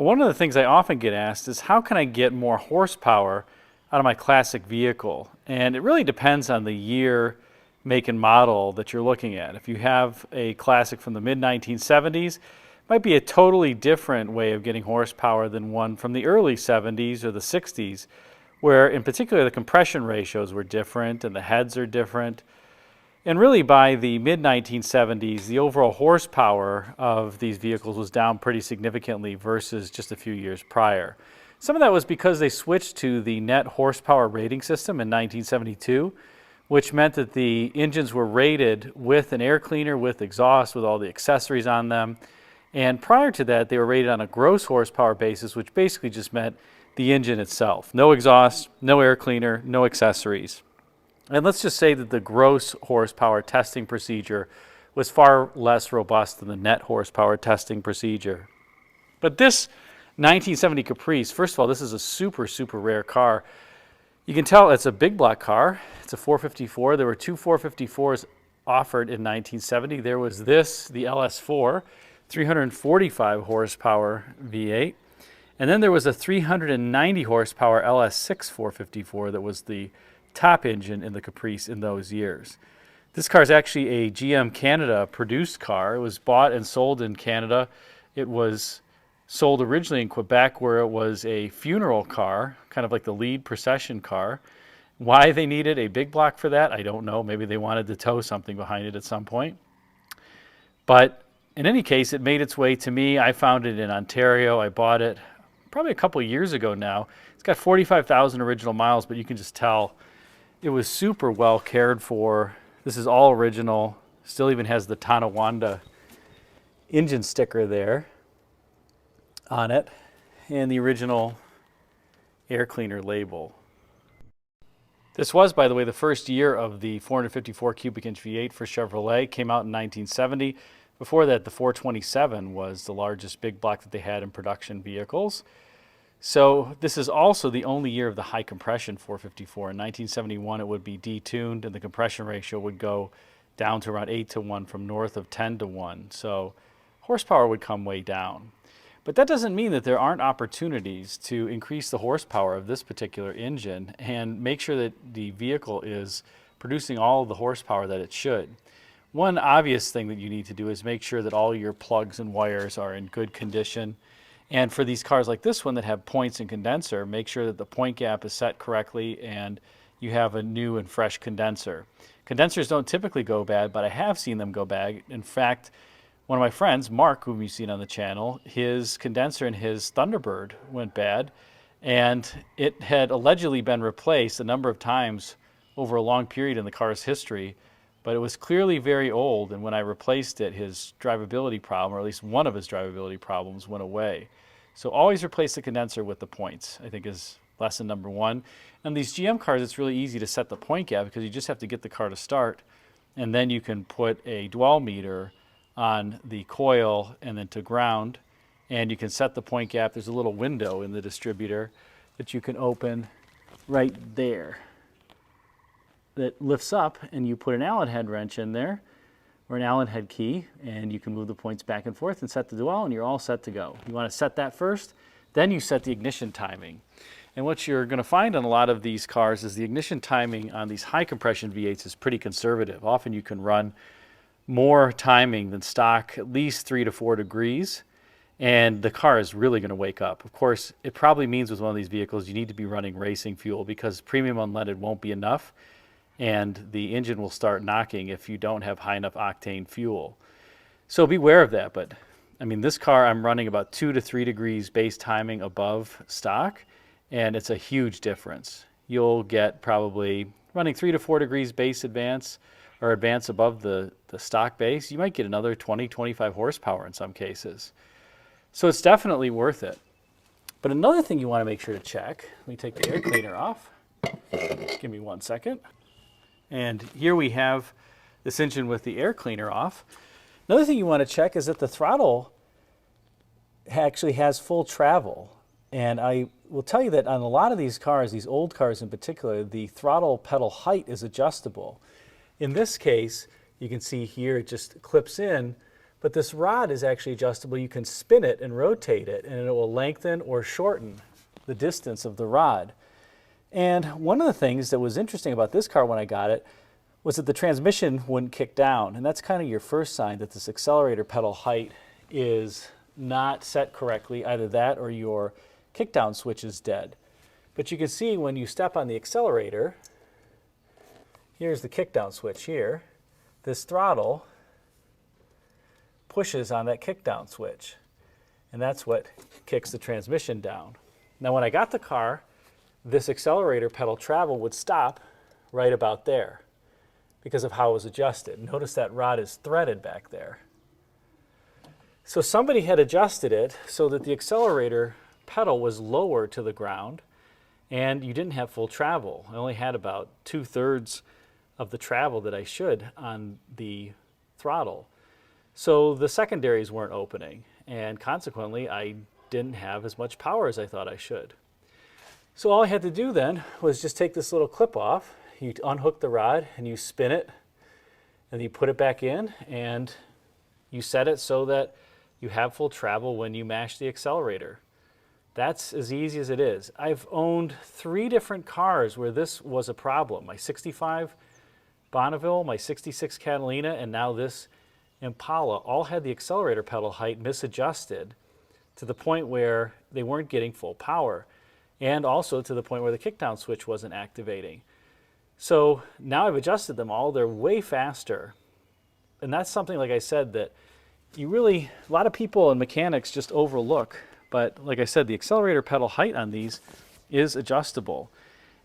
Well, one of the things I often get asked is how can I get more horsepower out of my classic vehicle? And it really depends on the year, make, and model that you're looking at. If you have a classic from the mid-1970s, it might be a totally different way of getting horsepower than one from the early 70s or the 60s, where in particular the compression ratios were different and the heads are different. And really by the mid-1970s, the overall horsepower of these vehicles was down pretty significantly versus just a few years prior. Some of that was because they switched to the net horsepower rating system in 1972, which meant that the engines were rated with an air cleaner, with exhaust, with all the accessories on them. And prior to that, they were rated on a gross horsepower basis, which basically just meant the engine itself. No exhaust, no air cleaner, no accessories. And let's just say that the gross horsepower testing procedure was far less robust than the net horsepower testing procedure. But this 1970 Caprice, first of all, this is a super, super rare car. You can tell it's a big block car. It's a 454. There were two 454s offered in 1970. There was this, the LS4, 345 horsepower V8. And then there was a 390 horsepower LS6 454 that was the top engine in the Caprice in those years. This car is actually a GM Canada produced car. It was bought and sold in Canada. It was sold originally in Quebec, where it was a funeral car, kind of like the lead procession car. Why they needed a big block for that, I don't know. Maybe they wanted to tow something behind it at some point. But in any case, it made its way to me. I found it in Ontario. I bought it probably a couple of years ago now. It's got 45,000 original miles, but you can just tell it was super well cared for. This is all original. Still even has the Tonawanda engine sticker there on it and the original air cleaner label. This was, by the way, the first year of the 454 cubic inch V8 for Chevrolet. It came out in 1970. Before that, the 427 was the largest big block that they had in production vehicles. So this is also the only year of the high compression 454. In 1971, it would be detuned and the compression ratio would go down to around 8-1 from north of 10-1. So horsepower would come way down. But that doesn't mean that there aren't opportunities to increase the horsepower of this particular engine and make sure that the vehicle is producing all of the horsepower that it should. One obvious thing that you need to do is make sure that all your plugs and wires are in good condition. And for these cars like this one that have points and condenser, make sure that the point gap is set correctly and you have a new and fresh condenser. Condensers don't typically go bad, but I have seen them go bad. In fact, one of my friends, Mark, whom you've seen on the channel, his condenser in his Thunderbird went bad, and it had allegedly been replaced a number of times over a long period in the car's history, but it was clearly very old, and when I replaced it, his drivability problem, or at least one of his drivability problems, went away. So always replace the condenser with the points, I think, is lesson number one. And these GM cars, it's really easy to set the point gap because you just have to get the car to start, and then you can put a dwell meter on the coil and then to ground, and you can set the point gap. There's a little window in the distributor that you can open right there that lifts up, and you put an Allen head wrench in there or an Allen head key, and you can move the points back and forth and set the dwell, and you're all set to go. You want to set that first, then you set the ignition timing. And what you're going to find on a lot of these cars is the ignition timing on these high compression V8s is pretty conservative. Often you can run more timing than stock, at least 3 to 4 degrees, and the car is really going to wake up. Of course, it probably means with one of these vehicles you need to be running racing fuel because premium unleaded won't be enough, and the engine will start knocking if you don't have high enough octane fuel. So beware of that. But I mean, this car I'm running about 2 to 3 degrees base timing above stock, and it's a huge difference. You'll get probably running 3 to 4 degrees base advance or advance above the stock base. You might get another 20, 25 horsepower in some cases. So it's definitely worth it. But another thing you want to make sure to check, let me take the air cleaner off. Give me 1 second. And here we have this engine with the air cleaner off. Another thing you want to check is that the throttle actually has full travel. And I will tell you that on a lot of these cars, these old cars in particular, the throttle pedal height is adjustable. In this case, you can see here it just clips in, But this rod is actually adjustable. You can spin it and rotate it, and it will lengthen or shorten the distance of the rod. And one of the things that was interesting about this car when I got it was that the transmission wouldn't kick down. And that's kind of your first sign that this accelerator pedal height is not set correctly, either that or your kickdown switch is dead. But you can see when you step on the accelerator, here's the kickdown switch here, this throttle pushes on that kickdown switch. And that's what kicks the transmission down. Now when I got the car, this accelerator pedal travel would stop right about there because of how it was adjusted. Notice that rod is threaded back there. So somebody had adjusted it so that the accelerator pedal was lower to the ground and you didn't have full travel. I only had about 2/3 of the travel that I should on the throttle. So the secondaries weren't opening, and consequently I didn't have as much power as I thought I should. So all I had to do then was just take this little clip off, you unhook the rod and you spin it, and you put it back in and you set it so that you have full travel when you mash the accelerator. That's as easy as it is. I've owned 3 different cars where this was a problem. My 65 Bonneville, my 66 Catalina, and now this Impala all had the accelerator pedal height misadjusted to the point where they weren't getting full power, and also to the point where the kickdown switch wasn't activating. So now I've adjusted them all. They're way faster. And that's something, like I said, that a lot of people and mechanics just overlook. But like I said, the accelerator pedal height on these is adjustable.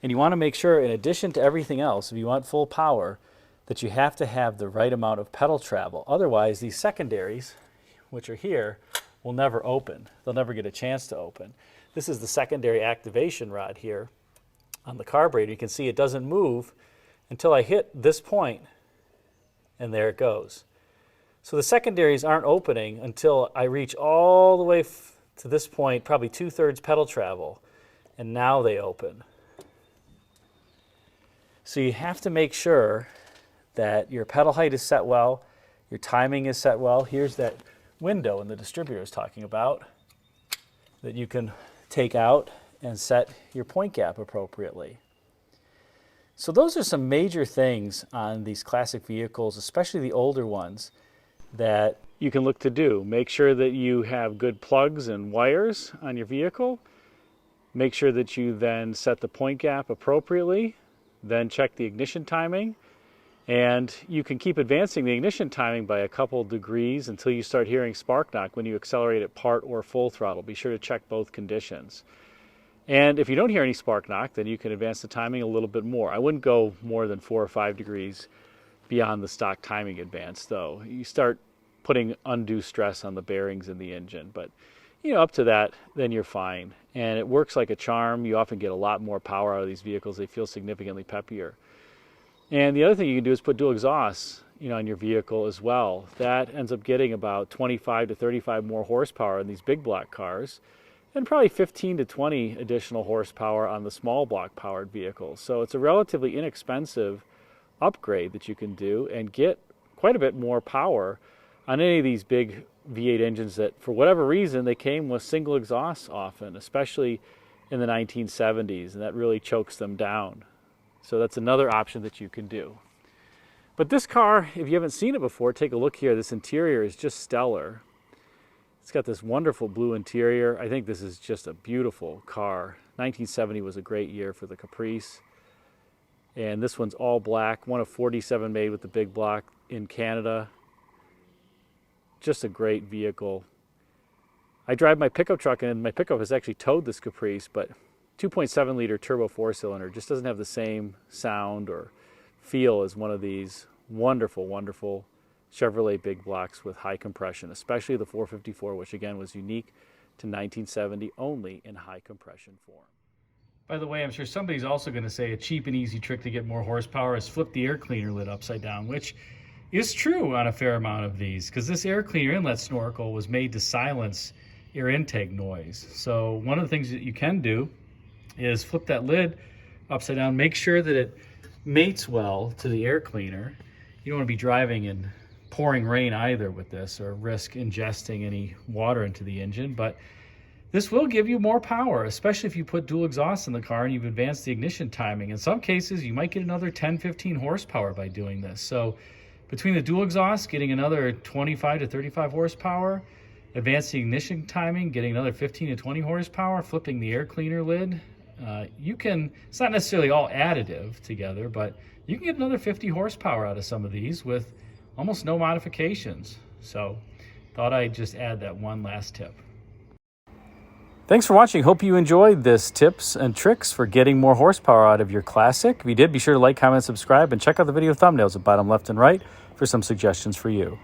And you want to make sure, in addition to everything else, if you want full power, that you have to have the right amount of pedal travel. Otherwise, these secondaries, which are here, will never open. They'll never get a chance to open. This is the secondary activation rod here on the carburetor. You can see it doesn't move until I hit this point, and there it goes. So the secondaries aren't opening until I reach all the way to this point, probably 2/3 pedal travel, and now they open. So you have to make sure that your pedal height is set well, your timing is set well. Here's that window in the distributor is talking about that you can take out and set your point gap appropriately. So those are some major things on these classic vehicles, especially the older ones, that you can look to do. Make sure that you have good plugs and wires on your vehicle. Make sure that you then set the point gap appropriately. Then check the ignition timing. And you can keep advancing the ignition timing by a couple degrees until you start hearing spark knock when you accelerate at part or full throttle. Be sure to check both conditions. And if you don't hear any spark knock, then you can advance the timing a little bit more. I wouldn't go more than 4 or 5 degrees beyond the stock timing advance, though. You start putting undue stress on the bearings in the engine. But up to that, then you're fine. And it works like a charm. You often get a lot more power out of these vehicles. They feel significantly peppier. And the other thing you can do is put dual exhausts, on your vehicle as well. That ends up getting about 25 to 35 more horsepower in these big block cars, and probably 15 to 20 additional horsepower on the small block powered vehicles. So it's a relatively inexpensive upgrade that you can do and get quite a bit more power on any of these big V8 engines that, for whatever reason, they came with single exhausts often, especially in the 1970s, and that really chokes them down. So that's another option that you can do. But this car, if you haven't seen it before, take a look here. This interior is just stellar. It's got this wonderful blue interior. I think this is just a beautiful car. 1970 was a great year for the Caprice. And this one's all black, one of 47 made with the big block in Canada. Just a great vehicle. I drive my pickup truck, and my pickup has actually towed this Caprice, but 2.7 liter turbo 4-cylinder just doesn't have the same sound or feel as one of these wonderful, wonderful Chevrolet big blocks with high compression, especially the 454, which again was unique to 1970 only in high compression form. By the way, I'm sure somebody's also going to say a cheap and easy trick to get more horsepower is flip the air cleaner lid upside down, which is true on a fair amount of these, because this air cleaner inlet snorkel was made to silence air intake noise. So one of the things that you can do is flip that lid upside down. Make sure that it mates well to the air cleaner. You don't want to be driving in pouring rain either with this or risk ingesting any water into the engine, but this will give you more power, especially if you put dual exhaust in the car and you've advanced the ignition timing. In some cases, you might get another 10, 15 horsepower by doing this. So between the dual exhaust, getting another 25 to 35 horsepower, advanced the ignition timing, getting another 15 to 20 horsepower, flipping the air cleaner lid, it's not necessarily all additive together, but you can get another 50 horsepower out of some of these with almost no modifications. So thought I'd just add that one last tip. Thanks for watching. Hope you enjoyed this tips and tricks for getting more horsepower out of your Classic. If you did, be sure to like, comment, subscribe, and check out the video thumbnails at bottom left and right for some suggestions for you.